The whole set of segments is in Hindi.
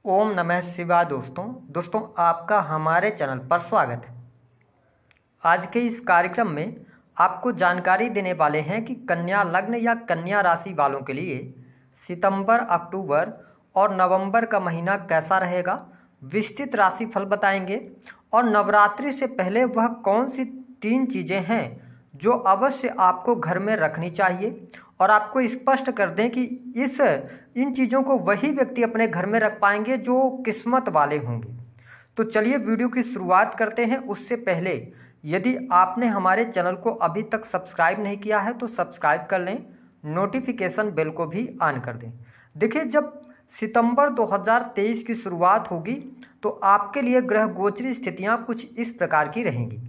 ओम नमः शिवाय। दोस्तों आपका हमारे चैनल पर स्वागत है। आज के इस कार्यक्रम में आपको जानकारी देने वाले हैं कि कन्या लग्न या कन्या राशि वालों के लिए सितंबर, अक्टूबर और नवंबर का महीना कैसा रहेगा। विस्तृत राशिफल बताएंगे और नवरात्रि से पहले वह कौन सी 3 चीज़ें हैं जो अवश्य आपको घर में रखनी चाहिए, और आपको स्पष्ट कर दें कि इन चीज़ों को वही व्यक्ति अपने घर में रख पाएंगे जो किस्मत वाले होंगे। तो चलिए वीडियो की शुरुआत करते हैं। उससे पहले यदि आपने हमारे चैनल को अभी तक सब्सक्राइब नहीं किया है तो सब्सक्राइब कर लें, नोटिफिकेशन बेल को भी ऑन कर दें। देखिए, जब सितंबर 2023 की शुरुआत होगी तो आपके लिए ग्रह गोचरी स्थितियां कुछ इस प्रकार की रहेंगी।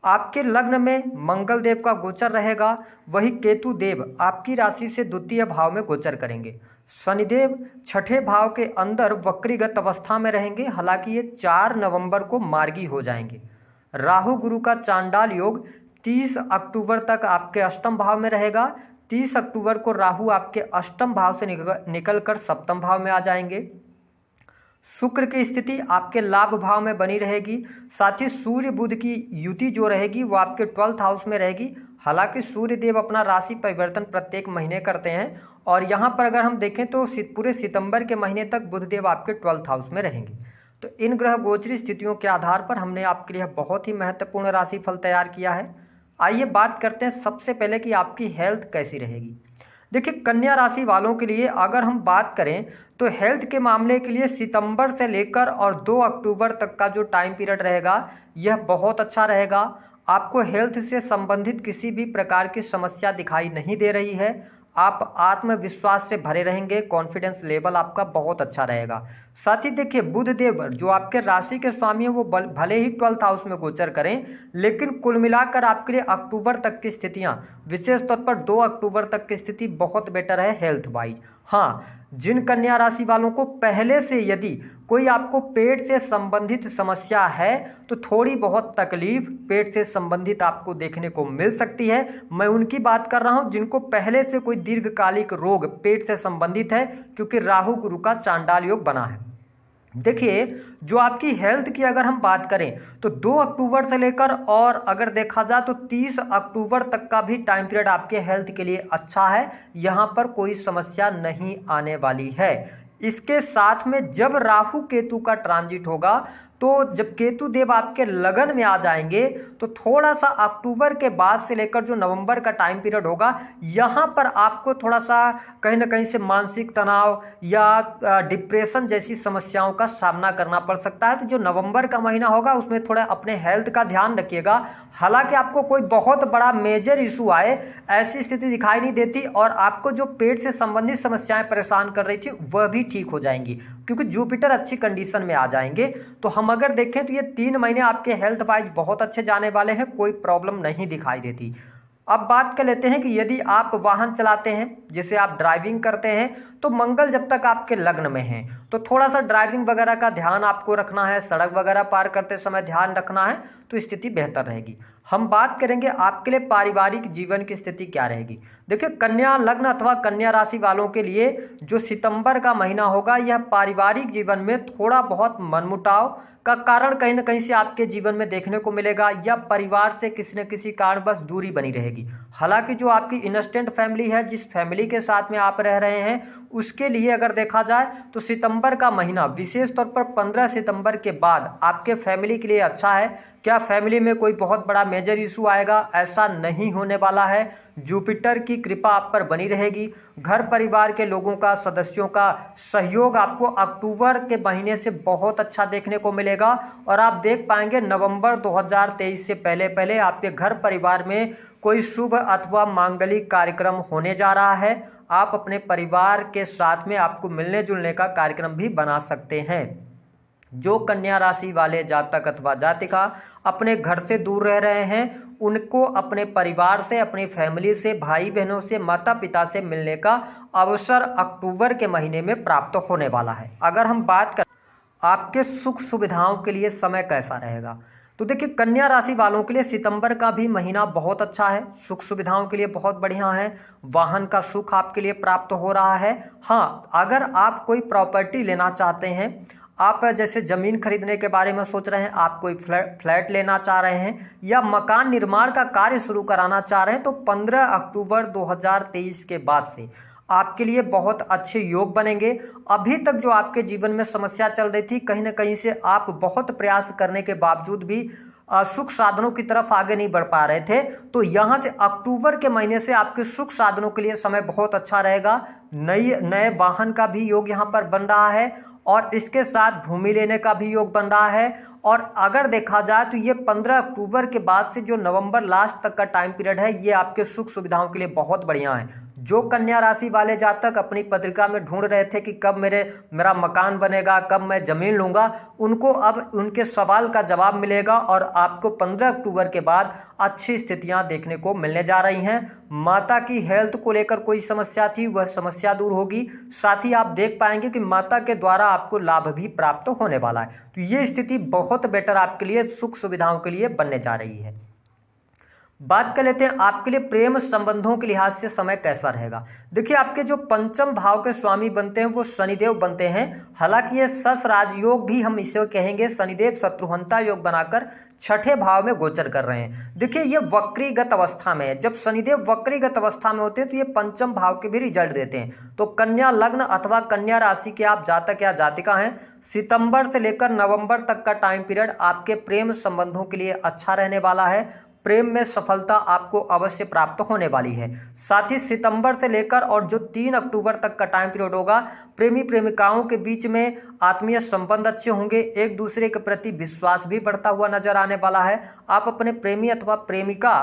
आपके लग्न में मंगल देव का गोचर रहेगा, वही केतु देव आपकी राशि से द्वितीय भाव में गोचर करेंगे। शनिदेव छठे भाव के अंदर वक्रीगत अवस्था में रहेंगे, हालांकि ये 4 नवंबर को मार्गी हो जाएंगे। राहु गुरु का चांडाल योग 30 अक्टूबर तक आपके अष्टम भाव में रहेगा। 30 अक्टूबर को राहु आपके अष्टम भाव से निकलकर सप्तम भाव में आ जाएंगे। शुक्र की स्थिति आपके लाभ भाव में बनी रहेगी। साथ ही सूर्य बुध की युति जो रहेगी वो आपके 12th हाउस में रहेगी। हालांकि सूर्य देव अपना राशि परिवर्तन प्रत्येक महीने करते हैं, और यहाँ पर अगर हम देखें तो पूरे सितंबर के महीने तक बुध देव आपके 12th हाउस में रहेंगे। तो इन ग्रह गोचरी स्थितियों के आधार पर हमने आपके लिए बहुत ही महत्वपूर्ण राशिफल तैयार किया है। आइए बात करते हैं सबसे पहले कि आपकी हेल्थ कैसी रहेगी। देखिए, कन्या राशि वालों के लिए अगर हम बात करें तो हेल्थ के मामले के लिए सितंबर से लेकर और 2 अक्टूबर तक का जो टाइम पीरियड रहेगा यह बहुत अच्छा रहेगा। आपको हेल्थ से संबंधित किसी भी प्रकार की समस्या दिखाई नहीं दे रही है। आप आत्मविश्वास से भरे रहेंगे, कॉन्फिडेंस लेवल आपका बहुत अच्छा रहेगा। साथ ही देखिए, बुध देव जो आपके राशि के स्वामी हैं वो भले ही 12th हाउस में गोचर करें, लेकिन कुल मिलाकर आपके लिए अक्टूबर तक की स्थितियां, विशेष तौर पर 2 अक्टूबर तक की स्थिति बहुत बेटर है हेल्थ वाइज। हाँ, जिन कन्या राशि वालों को पहले से यदि कोई आपको पेट से संबंधित समस्या है तो थोड़ी बहुत तकलीफ पेट से संबंधित आपको देखने को मिल सकती है। मैं उनकी बात कर रहा हूं जिनको पहले से कोई दीर्घकालिक रोग पेट से संबंधित है, क्योंकि राहु गुरु का चांडाल योग बना है। देखिए, जो आपकी हेल्थ की अगर हम बात करें तो 2 अक्टूबर से लेकर और अगर देखा जाए तो 30 अक्टूबर तक का भी टाइम पीरियड आपके हेल्थ के लिए अच्छा है। यहाँ पर कोई समस्या नहीं आने वाली है। इसके साथ में जब राहु केतु का ट्रांजिट होगा तो जब केतु देव आपके लगन में आ जाएंगे तो थोड़ा सा अक्टूबर के बाद से लेकर जो नवंबर का टाइम पीरियड होगा, यहाँ पर आपको थोड़ा सा कहीं ना कहीं से मानसिक तनाव या डिप्रेशन जैसी समस्याओं का सामना करना पड़ सकता है। तो जो नवंबर का महीना होगा उसमें थोड़ा अपने हेल्थ का ध्यान रखिएगा। हालांकि आपको कोई बहुत बड़ा मेजर इशू आए ऐसी स्थिति दिखाई नहीं देती, और आपको जो पेट से संबंधित समस्याएं परेशान कर रही थी वह भी ठीक हो जाएंगी, क्योंकि जुपिटर अच्छी कंडीशन में आ जाएंगे। तो हम अगर देखें तो ये 3 महीने आपके हेल्थ वाइज बहुत अच्छे जाने वाले हैं, कोई प्रॉब्लम नहीं दिखाई देती। अब बात कर लेते हैं कि यदि आप वाहन चलाते हैं, जैसे आप ड्राइविंग करते हैं, तो मंगल जब तक आपके लग्न में है तो थोड़ा सा ड्राइविंग वगैरह का ध्यान आपको रखना है, सड़क वगैरह पार करते समय ध्यान रखना है, तो स्थिति बेहतर रहेगी। हम बात करेंगे आपके लिए पारिवारिक जीवन की स्थिति क्या रहेगी। देखिए, कन्या लग्न अथवा कन्या राशि वालों के लिए जो सितंबर का महीना होगा यह पारिवारिक जीवन में थोड़ा बहुत मनमुटाव का कारण कहीं ना कहीं से आपके जीवन में देखने को मिलेगा, या परिवार से किसी न किसी कारणवश दूरी बनी रहेगी। हालांकि जो आपकी इंस्टेंट फैमिली है, जिस फैमिली के साथ में आप रह रहे हैं, उसके लिए अगर देखा जाए तो सितंबर का महीना विशेष तौर पर 15 सितंबर के बाद आपके फैमिली के लिए अच्छा है। क्या फैमिली में कोई बहुत बड़ा मेजर इशू आएगा? ऐसा नहीं होने वाला है। जुपिटर की कृपा आप पर बनी रहेगी। घर परिवार के लोगों का, सदस्यों का सहयोग आपको अक्टूबर के महीने से बहुत अच्छा देखने को मिलेगा, और आप देख पाएंगे नवंबर 2023 से पहले पहले आपके घर परिवार में कोई शुभ अथवा मांगलिक कार्यक्रम होने जा रहा है। आप अपने परिवार के साथ में आपको मिलने जुलने का कार्यक्रम भी बना सकते हैं। जो कन्या राशि वाले जातक अथवा जातिका अपने घर से दूर रह रहे हैं, उनको अपने परिवार से, अपनी फैमिली से, भाई बहनों से, माता पिता से मिलने का अवसर अक्टूबर के महीने में प्राप्त होने वाला है। अगर हम बात करें आपके सुख सुविधाओं के लिए समय कैसा रहेगा, तो देखिए कन्या राशि वालों के लिए सितंबर का भी महीना बहुत अच्छा है, सुख सुविधाओं के लिए बहुत बढ़िया है, वाहन का सुख आपके लिए प्राप्त हो रहा है। हाँ, अगर आप कोई प्रॉपर्टी लेना चाहते हैं, आप जैसे ज़मीन खरीदने के बारे में सोच रहे हैं, आप कोई फ्लैट लेना चाह रहे हैं या मकान निर्माण का कार्य शुरू कराना चाह रहे हैं, तो 15 अक्टूबर 2023 के बाद से आपके लिए बहुत अच्छे योग बनेंगे। अभी तक जो आपके जीवन में समस्या चल रही थी, कहीं ना कहीं से आप बहुत प्रयास करने के बावजूद भी सुख साधनों की तरफ आगे नहीं बढ़ पा रहे थे, तो यहाँ से अक्टूबर के महीने से आपके सुख साधनों के लिए समय बहुत अच्छा रहेगा। नए वाहन का भी योग यहाँ पर बन रहा है और इसके साथ भूमि लेने का भी योग बन रहा है। और अगर देखा जाए तो ये 15 अक्टूबर के बाद से जो नवंबर लास्ट तक का टाइम पीरियड है, ये आपके सुख सुविधाओं के लिए बहुत बढ़िया है। जो कन्या राशि वाले जातक अपनी पत्रिका में ढूंढ रहे थे कि कब मेरा मकान बनेगा, कब मैं जमीन लूंगा, उनको अब उनके सवाल का जवाब मिलेगा और आपको 15 अक्टूबर के बाद अच्छी स्थितियां देखने को मिलने जा रही हैं। माता की हेल्थ को लेकर कोई समस्या थी, वह समस्या दूर होगी। साथ ही आप देख पाएंगे कि माता के द्वारा आपको लाभ भी प्राप्त होने वाला है। तो ये स्थिति बहुत बेटर आपके लिए सुख सुविधाओं के लिए बनने जा रही है। बात कर लेते हैं आपके लिए प्रेम संबंधों के लिहाज से समय कैसा रहेगा। देखिए आपके जो पंचम भाव के स्वामी बनते हैं वो शनिदेव बनते हैं। हालांकि ये सस राजयोग भी हम इसे कहेंगे, शनिदेव शत्रुहंता योग बनाकर छठे भाव में गोचर कर रहे हैं। देखिए ये वक्रीगत अवस्था में है। जब शनिदेव वक्रीगत अवस्था में होते हैं तो ये पंचम भाव के भी रिजल्ट देते हैं। तो कन्या लग्न अथवा कन्या राशि के आप जातक या जातिका हैं, सितंबर से लेकर नवंबर तक का टाइम पीरियड आपके प्रेम संबंधों के लिए अच्छा रहने वाला है। प्रेम में सफलता आपको अवश्य प्राप्त होने वाली है। साथ ही सितंबर से लेकर और जो 3 अक्टूबर तक का टाइम पीरियड होगा, प्रेमी प्रेमिकाओं के बीच में आत्मीय संबंध अच्छे होंगे, एक दूसरे के प्रति विश्वास भी बढ़ता हुआ नजर आने वाला है। आप अपने प्रेमी अथवा प्रेमिका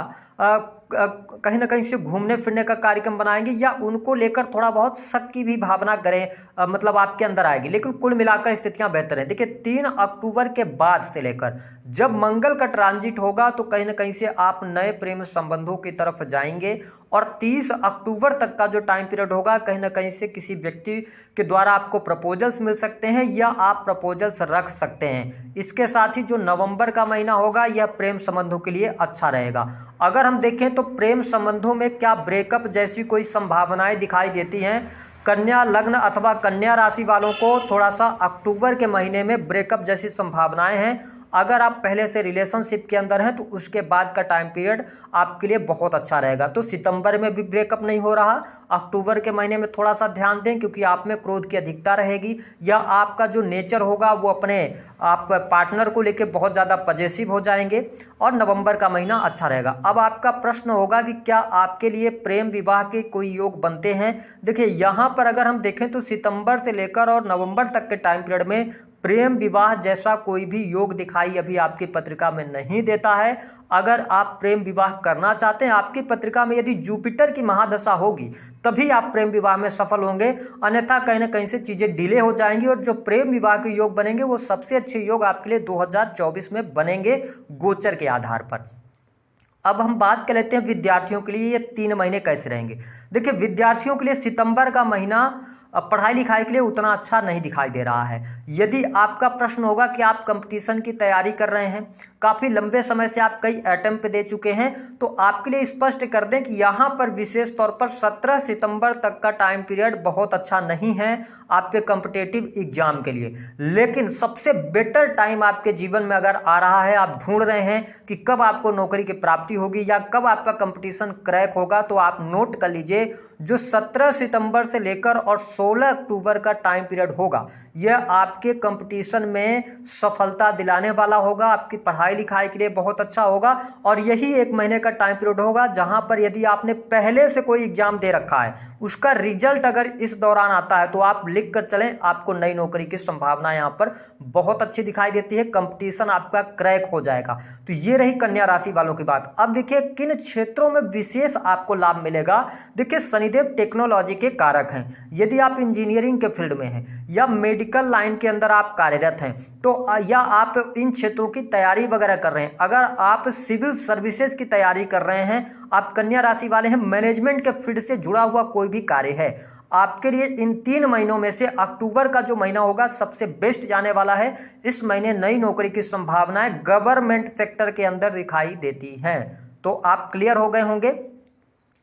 कहीं ना कहीं से घूमने फिरने का कार्यक्रम बनाएंगे या उनको लेकर थोड़ा बहुत शक की भी भावना करें, मतलब आपके अंदर आएगी। लेकिन कुल मिलाकर स्थितियां बेहतर हैं। देखिए 3 अक्टूबर के बाद से लेकर जब मंगल का ट्रांजिट होगा तो कहीं ना कहीं से आप नए प्रेम संबंधों की तरफ जाएंगे और 30 अक्टूबर तक का जो टाइम पीरियड होगा, कहीं ना कहीं से किसी व्यक्ति के द्वारा आपको प्रपोजल्स मिल सकते हैं या आप प्रपोजल्स रख सकते हैं। इसके साथ ही जो नवंबर का महीना होगा यह प्रेम संबंधों के लिए अच्छा रहेगा। अगर हम देखें तो प्रेम संबंधों में क्या ब्रेकअप जैसी कोई संभावनाएं दिखाई देती हैं। कन्या लग्न अथवा कन्या राशि वालों को थोड़ा सा अक्टूबर के महीने में ब्रेकअप जैसी संभावनाएं हैं। अगर आप पहले से रिलेशनशिप के अंदर हैं तो उसके बाद का टाइम पीरियड आपके लिए बहुत अच्छा रहेगा। तो सितंबर में भी ब्रेकअप नहीं हो रहा, अक्टूबर के महीने में थोड़ा सा ध्यान दें क्योंकि आप में क्रोध की अधिकता रहेगी या आपका जो नेचर होगा वो अपने आप पार्टनर को लेकर बहुत ज़्यादा पजेसिव हो जाएंगे और नवंबर का महीना अच्छा रहेगा। अब आपका प्रश्न होगा कि क्या आपके लिए प्रेम विवाह के कोई योग बनते हैं। देखिए यहाँ पर अगर हम देखें तो सितंबर से लेकर और नवंबर तक के टाइम पीरियड में प्रेम विवाह जैसा कोई भी योग दिखाई अभी आपकी पत्रिका में नहीं देता है। अगर आप प्रेम विवाह करना चाहते हैं, आपकी पत्रिका में यदि जुपिटर की महादशा होगी तभी आप प्रेम विवाह में सफल होंगे, अन्यथा कहीं ना कहीं से चीजें डिले हो जाएंगी। और जो प्रेम विवाह के योग बनेंगे वो सबसे अच्छे योग आपके लिए 2024 में बनेंगे गोचर के आधार पर। अब हम बात कर लेते हैं विद्यार्थियों के लिए ये 3 महीने कैसे रहेंगे। देखिए विद्यार्थियों के लिए सितंबर का महीना पढ़ाई लिखाई के लिए उतना अच्छा नहीं दिखाई दे रहा है। यदि आपका प्रश्न होगा कि आप कंपटीशन की तैयारी कर रहे हैं, काफ़ी लंबे समय से आप कई अटेम्प्ट दे चुके हैं, तो आपके लिए स्पष्ट कर दें कि यहाँ पर विशेष तौर पर 17 सितंबर तक का टाइम पीरियड बहुत अच्छा नहीं है आपके कॉम्पिटिटिव एग्जाम के लिए। लेकिन सबसे बेटर टाइम आपके जीवन में अगर आ रहा है, आप ढूंढ रहे हैं कि कब आपको नौकरी की प्राप्ति होगी या कब आपका कंपटीशन क्रैक होगा, तो आप नोट कर लीजिए जो 17 सितंबर से लेकर और 16 अक्टूबर का टाइम पीरियड होगा, यह आपके कंपटीशन में सफलता दिलाने वाला होगा, आपकी पढ़ाई लिखाई के लिए बहुत अच्छा होगा। और यही 1 महीने का टाइम पीरियड होगा जहां पर यदि आपने पहले से कोई एग्जाम दे रखा है, उसका रिजल्ट अगर इस दौरान आता है तो आप लिख कर चलें, आपको नई नौकरी की संभावना यहां पर बहुत अच्छी दिखाई देती है, कंपटीशन आपका क्रैक हो जाएगा। तो ये रही कन्या राशि वालों की बात। अब देखिए किन क्षेत्रों में विशेष आपको लाभ मिलेगा। देखिए शनिदेव टेक्नोलॉजी के कारक हैं। यदि आप इंजीनियरिंग के फील्ड में हैं या मेडिकल लाइन के अंदर आप कार्यरत हैं, तो या आप इन क्षेत्रों की तैयारी वगैरह कर रहे हैं, अगर आप सिविल सर्विसेज की तैयारी कर रहे हैं, आप कन्या राशि वाले हैं, मैनेजमेंट के फील्ड से जुड़ा हुआ कोई भी कार्य है, आपके लिए इन 3 महीनों में से अक्टूबर का जो महीना होगा सबसे बेस्ट जाने वाला है। इस महीने नई नौकरी की संभावनाएं गवर्नमेंट सेक्टर के अंदर दिखाई देती हैं। तो आप क्लियर हो गए होंगे।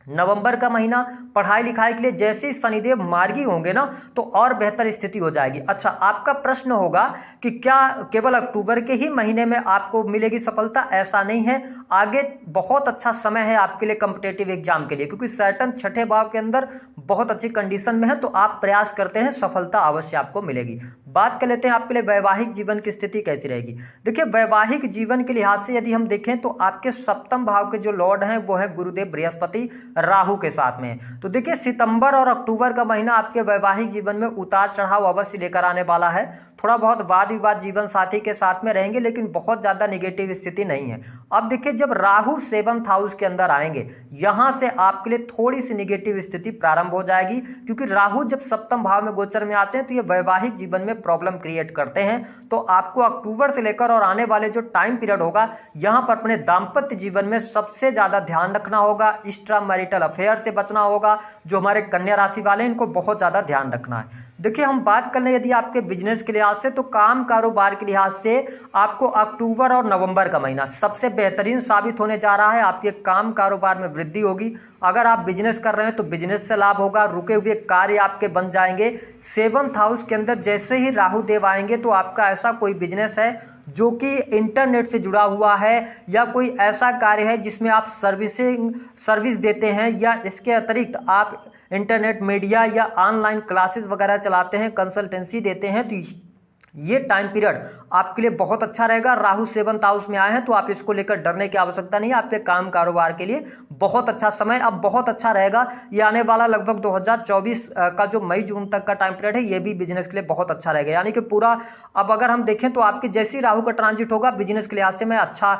नवंबर का महीना पढ़ाई लिखाई के लिए जैसे ही शनिदेव मार्गी होंगे ना तो और बेहतर स्थिति हो जाएगी। अच्छा, आपका प्रश्न होगा कि क्या केवल अक्टूबर के ही महीने में आपको मिलेगी सफलता? ऐसा नहीं है, आगे बहुत अच्छा समय है आपके लिए कॉम्पिटिटिव एग्जाम के लिए, क्योंकि सैटर्न छठे भाव के अंदर बहुत अच्छी कंडीशन में है। तो आप प्रयास करते हैं, सफलता अवश्य आपको मिलेगी। बात कर लेते हैं आपके लिए वैवाहिक जीवन की स्थिति कैसी रहेगी। देखिए, वैवाहिक जीवन के लिहाज से यदि हम देखें तो आपके सप्तम भाव के जो लॉर्ड हैं वो है गुरुदेव बृहस्पति राहु के साथ में। तो देखिए, सितंबर और अक्टूबर का महीना आपके वैवाहिक जीवन में उतार चढ़ाव अवश्य लेकर आने वाला है। थोड़ा बहुत वाद विवाद जीवन साथी के साथ में रहेंगे, लेकिन बहुत ज्यादा नेगेटिव स्थिति नहीं है। अब देखिए, जब राहु 7th हाउस के अंदर आएंगे, यहां से आपके लिए थोड़ी सी नेगेटिव स्थिति प्रारंभ हो जाएगी, क्योंकि राहु जब सप्तम भाव में गोचर में आते हैं तो ये वैवाहिक जीवन में प्रॉब्लम क्रिएट करते हैं। तो आपको अक्टूबर से लेकर और आने वाले जो टाइम पीरियड होगा, यहां पर अपने दाम्पत्य जीवन में सबसे ज्यादा ध्यान रखना होगा। एक्स्ट्रा मैरिटल अफेयर से बचना होगा। जो हमारे कन्या राशि वाले हैं, इनको बहुत ज्यादा ध्यान रखना है। देखिए, हम बात कर लें यदि आपके बिजनेस के लिहाज से, तो काम कारोबार के लिहाज से आपको अक्टूबर और नवंबर का महीना सबसे बेहतरीन साबित होने जा रहा है। आपके काम कारोबार में वृद्धि होगी। अगर आप बिजनेस कर रहे हैं तो बिजनेस से लाभ होगा। रुके हुए कार्य आपके बन जाएंगे। 7th हाउस के अंदर जैसे ही राहु देव आएंगे तो आपका ऐसा कोई बिजनेस है जो कि इंटरनेट से जुड़ा हुआ है, या कोई ऐसा कार्य है जिसमें आप सर्विस देते हैं, या इसके अतिरिक्त आप इंटरनेट मीडिया या ऑनलाइन क्लासेस वगैरह चलाते हैं, कंसल्टेंसी देते हैं, तो ये टाइम पीरियड आपके लिए बहुत अच्छा रहेगा। राहु 7th हाउस में आए हैं तो आप इसको लेकर डरने की आवश्यकता नहीं है। आपके काम कारोबार के लिए बहुत अच्छा समय अब बहुत अच्छा रहेगा। ये आने वाला लगभग 2024 का जो मई जून तक का टाइम पीरियड है, ये भी बिजनेस के लिए बहुत अच्छा रहेगा। यानी कि पूरा अब अगर हम देखें तो आपके जैसी राहु का ट्रांजिट होगा, बिजनेस के लिहाज से मैं अच्छा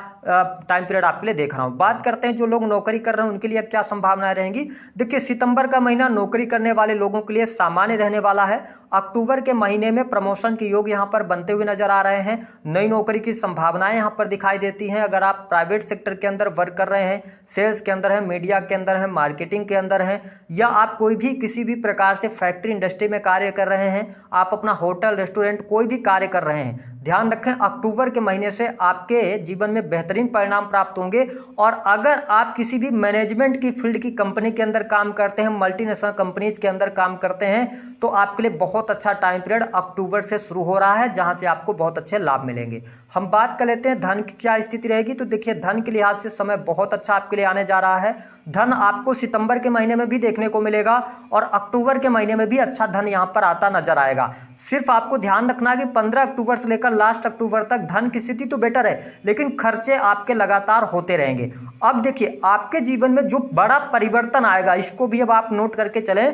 टाइम पीरियड आपके लिए देख रहा हूँ। बात करते हैं जो लोग नौकरी कर रहे हैं उनके लिए क्या संभावनाएं रहेंगी। देखिए, सितंबर का महीना नौकरी करने वाले लोगों के लिए सामान्य रहने वाला है। अक्टूबर के महीने में प्रमोशन के योग यहाँ पर बनते हुए नजर आ रहे हैं। नई नौकरी की संभावनाएं यहाँ पर दिखाई देती हैं। अगर आप प्राइवेट सेक्टर के अंदर वर्क कर रहे हैं, सेल्स के अंदर है, मीडिया के अंदर है, मार्केटिंग के अंदर है, या आप कोई भी किसी भी प्रकार से फैक्ट्री इंडस्ट्री में कार्य कर रहे हैं, आप अपना होटल रेस्टोरेंट कोई भी कार्य कर रहे हैं, ध्यान रखें अक्टूबर के महीने से आपके जीवन में बेहतरीन परिणाम प्राप्त होंगे। और अगर आप किसी भी मैनेजमेंट की फील्ड की कंपनी के अंदर काम करते हैं, मल्टीनेशनल कंपनीज के अंदर काम करते हैं, तो आपके लिए बहुत अच्छा टाइम पीरियड अक्टूबर से शुरू हो रहा है, जहां से आपको बहुत अच्छे लाभ मिलेंगे। हम बात कर लेते हैं धन की क्या स्थिति रहेगी। तो देखिए, धन के लिहाज से समय बहुत अच्छा आपके लिए आने जा रहा है। धन आपको सितंबर के महीने में भी देखने को मिलेगा और अक्टूबर के महीने में भी अच्छा धन यहां पर आता नजर आएगा। सिर्फ आपको ध्यान रखना है कि 15 अक्टूबर से लेकर लास्ट अक्टूबर तक धन की स्थिति तो बेटर है, लेकिन खर्चे आपके लगातार होते रहेंगे। अब देखिए, आपके जीवन में जो बड़ा परिवर्तन आएगा, इसको भी अब आप नोट करके चले।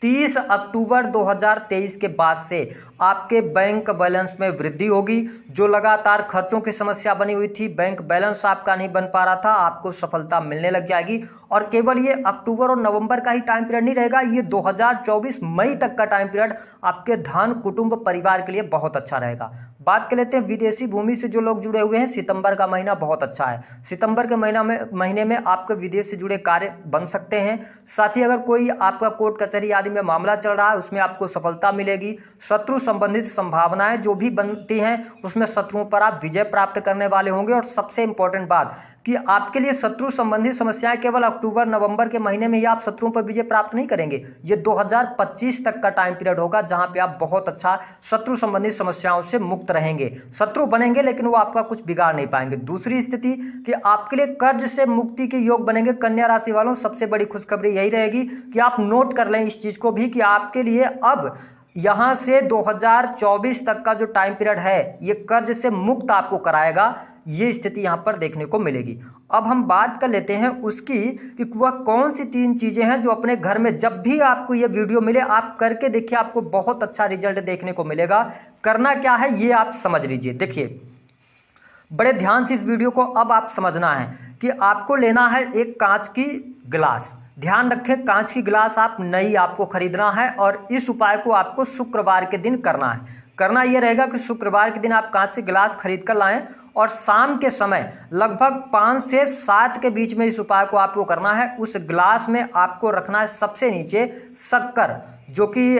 30 अक्टूबर 2023 के बाद से आपके बैंक बैलेंस में वृद्धि होगी। जो लगातार खर्चों की समस्या बनी हुई थी, बैंक बैलेंस आपका नहीं बन पा रहा था, आपको सफलता मिलने लग जाएगी। और केवल ये अक्टूबर और नवंबर का ही टाइम पीरियड नहीं रहेगा, ये 2024 मई तक का टाइम पीरियड आपके धन, कुटुंब, परिवार के लिए बहुत अच्छा रहेगा। बात कर लेते हैं विदेशी भूमि से जो लोग जुड़े हुए हैं, सितंबर का महीना बहुत अच्छा है। सितंबर के महीने में आपके विदेश से जुड़े कार्य बन सकते हैं। साथ ही अगर कोई आपका कोर्ट कचहरी आदि में मामला चल रहा है, उसमें आपको सफलता मिलेगी। शत्रु संबंधित संभावनाएं जो भी बनती हैं, उसमें शत्रुओं पर आप विजय प्राप्त करने वाले होंगे। और सबसे इंपॉर्टेंट बात कि आपके लिए शत्रु संबंधित समस्याएं केवल अक्टूबर नवंबर के महीने में ही आप शत्रुओं पर विजय प्राप्त नहीं करेंगे। ये 2025 तक का टाइम पीरियड होगा, जहां पे आप बहुत अच्छा शत्रु संबंधित समस्याओं से मुक्त रहेंगे। शत्रु बनेंगे लेकिन वो आपका कुछ बिगाड़ नहीं पाएंगे। दूसरी स्थिति कि आपके लिए कर्ज से मुक्ति के योग बनेंगे। कन्या राशि वालों, सबसे बड़ी खुशखबरी यही रहेगी कि आप नोट कर लें इस चीज को भी कि आपके लिए अब यहां से 2024 तक का जो टाइम पीरियड है, ये कर्ज से मुक्त आपको कराएगा। ये स्थिति यहां पर देखने को मिलेगी। अब हम बात कर लेते हैं उसकी कि वह कौन सी 3 चीजें हैं जो अपने घर में जब भी आपको ये वीडियो मिले आप करके देखिए, आपको बहुत अच्छा रिजल्ट देखने को मिलेगा। करना क्या है ये आप समझ लीजिए। देखिए, बड़े ध्यान से इस वीडियो को अब आप समझना है कि आपको लेना है एक कांच की गिलास। ध्यान रखें, कांच की गिलास आप नई आपको खरीदना है और इस उपाय को आपको शुक्रवार के दिन करना है। करना यह रहेगा कि शुक्रवार के दिन आप कांच से गिलास खरीद कर लाएं और शाम के समय लगभग 5 से 7 के बीच में इस उपाय को आपको करना है। उस गिलास में आपको रखना है सबसे नीचे शक्कर, जो कि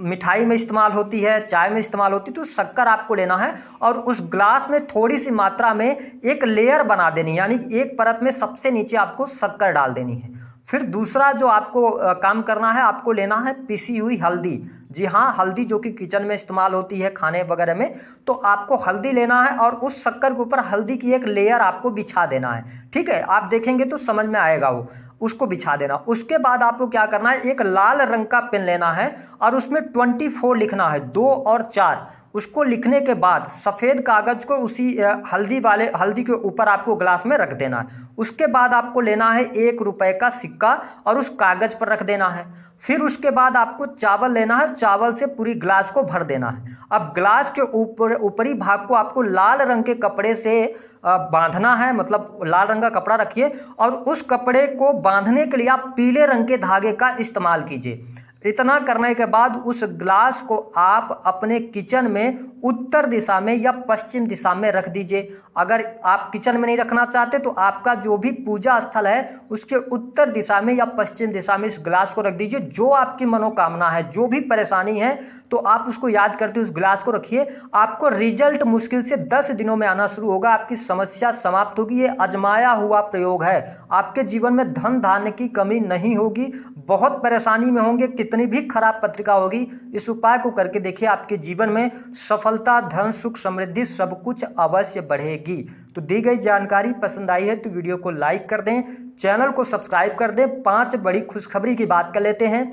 मिठाई में इस्तेमाल होती है, चाय में इस्तेमाल होती है, तो शक्कर आपको लेना है और उस ग्लास में थोड़ी सी मात्रा में एक लेयर बना देनी, यानी एक परत में सबसे नीचे आपको शक्कर डाल देनी है। फिर दूसरा जो आपको काम करना है, आपको लेना है पिसी हुई हल्दी। जी हाँ, हल्दी जो कि किचन में इस्तेमाल होती है खाने वगैरह में, तो आपको हल्दी लेना है और उस शक्कर के ऊपर हल्दी की एक लेयर आपको बिछा देना है। ठीक है, आप देखेंगे तो समझ में आएगा, वो उसको बिछा देना। उसके बाद आपको क्या करना है, एक लाल रंग का पेन लेना है और उसमें 24 लिखना है, 2 और 4। उसको लिखने के बाद सफ़ेद कागज को उसी हल्दी के ऊपर आपको गिलास में रख देना है। उसके बाद आपको लेना है 1 रुपए का सिक्का और उस कागज पर रख देना है। फिर उसके बाद आपको चावल लेना है, चावल से पूरी गिलास को भर देना है। अब गिलास के ऊपरी भाग को आपको लाल रंग के कपड़े से बांधना है, मतलब लाल रंग का कपड़ा रखिए और उस कपड़े को बांधने के लिए आप पीले रंग के धागे का इस्तेमाल कीजिए। इतना करने के बाद उस ग्लास को आप अपने किचन में उत्तर दिशा में या पश्चिम दिशा में रख दीजिए। अगर आप किचन में नहीं रखना चाहते तो आपका जो भी पूजा स्थल है उसके उत्तर दिशा में या पश्चिम दिशा में इस ग्लास को रख दीजिए। जो आपकी मनोकामना है, जो भी परेशानी है, तो आप उसको याद करते उस ग्लास को रखिए। आपको रिजल्ट मुश्किल से 10 दिनों में आना शुरू होगा, आपकी समस्या समाप्त होगी। ये आजमाया हुआ प्रयोग है। आपके जीवन में धन धान्य की कमी नहीं होगी, बहुत परेशानी में होंगे, कितनी भी खराब पत्रिका होगी, इस उपाय को करके देखिए, आपके जीवन में सफलता, धन, सुख, समृद्धि सब कुछ अवश्य बढ़ेगी। तो दी गई जानकारी पसंद आई है तो वीडियो को लाइक कर दें, चैनल को सब्सक्राइब कर दें। 5 बड़ी खुशखबरी की बात कर लेते हैं।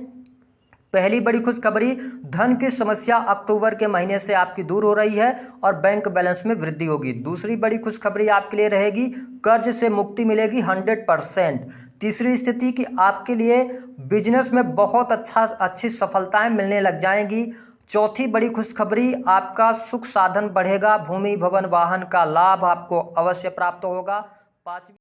पहली बड़ी खुशखबरी, धन की समस्या अक्टूबर के महीने से आपकी दूर हो रही है और बैंक बैलेंस में वृद्धि होगी। दूसरी बड़ी खुशखबरी आपके लिए रहेगी, कर्ज से मुक्ति मिलेगी 100%। तीसरी स्थिति कि आपके लिए बिजनेस में बहुत अच्छी सफलताएं मिलने लग जाएंगी। चौथी बड़ी खुशखबरी, आपका सुख साधन बढ़ेगा, भूमि भवन वाहन का लाभ आपको अवश्य प्राप्त होगा। पांचवी